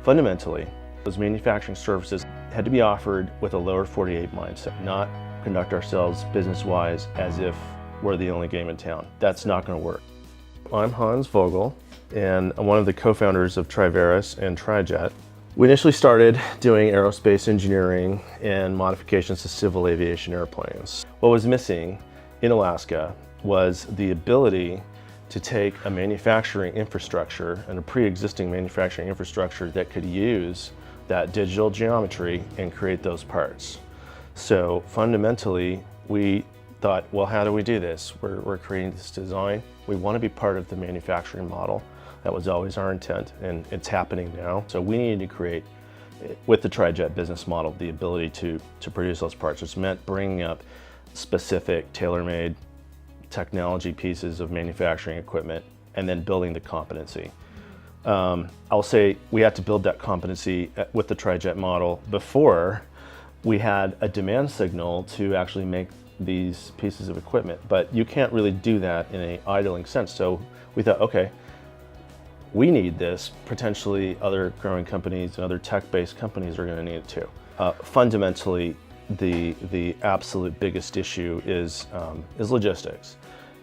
Fundamentally, those manufacturing services had to be offered with a lower 48 mindset, not conduct ourselves business-wise as if we're the only game in town. That's not going to work. I'm Hans Vogel, and I'm one of the co-founders of Triveris and TriJet. We initially started doing aerospace engineering and modifications to civil aviation airplanes. What was missing in Alaska was the ability to take a manufacturing infrastructure and a pre-existing manufacturing infrastructure that could use that digital geometry and create those parts. So fundamentally, we thought, well, how do we do this? We're creating this design. We want to be part of the manufacturing model. That was always our intent, and it's happening now. So we needed to create, with the TriJet business model, the ability to produce those parts, which meant bringing up specific, tailor-made technology pieces of manufacturing equipment and then building the competency. I'll say we had to build that competency with the TriJet model before we had a demand signal to actually make these pieces of equipment, but you can't really do that in an idling sense. So we thought, okay, we need this. Potentially other growing companies and other tech-based companies are going to need it too. Fundamentally, the absolute biggest issue is logistics,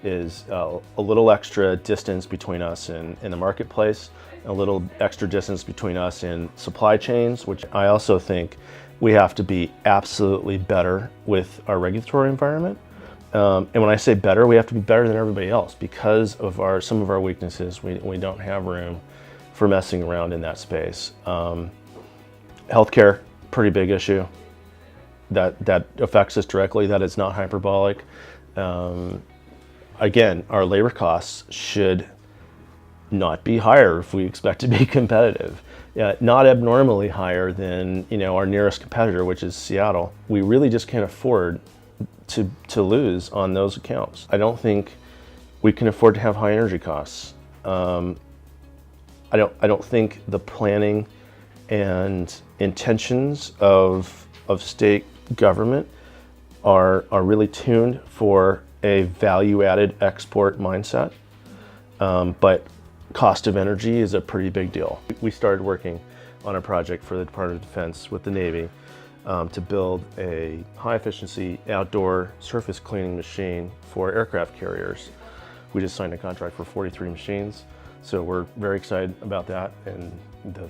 is a little extra distance between us and in the marketplace, a little extra distance between us and supply chains, which I also think we have to be absolutely better with our regulatory environment. And when I say better, we have to be better than everybody else because of some of our weaknesses. We don't have room for messing around in that space. Healthcare, pretty big issue. That affects us directly. That is not hyperbolic. Again, our labor costs should not be higher if we expect to be competitive. Not abnormally higher than our nearest competitor, which is Seattle. We really just can't afford to lose on those accounts. I don't think we can afford to have high energy costs. I don't think the planning and intentions of state government are really tuned for a value-added export mindset, but cost of energy is a pretty big deal. We started working on a project for the Department of Defense with the Navy to build a high-efficiency outdoor surface cleaning machine for aircraft carriers. We just signed a contract for 43 machines, so we're very excited about that, and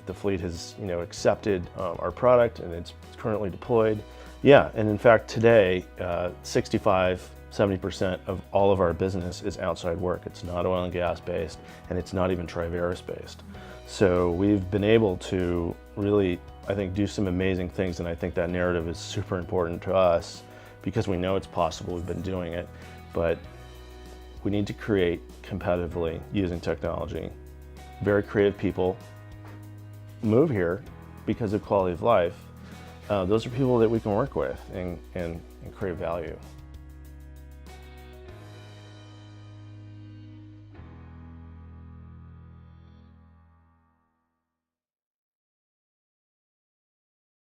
the fleet has accepted our product, and it's currently deployed. Yeah, and in fact today, 65–70% of all of our business is outside work. It's not oil and gas based, and it's not even Triveris based. So we've been able to really, I think, do some amazing things, and I think that narrative is super important to us because we know it's possible. We've been doing it, but we need to create competitively using technology. Very creative people move here because of quality of life. Those are people that we can work with and create value.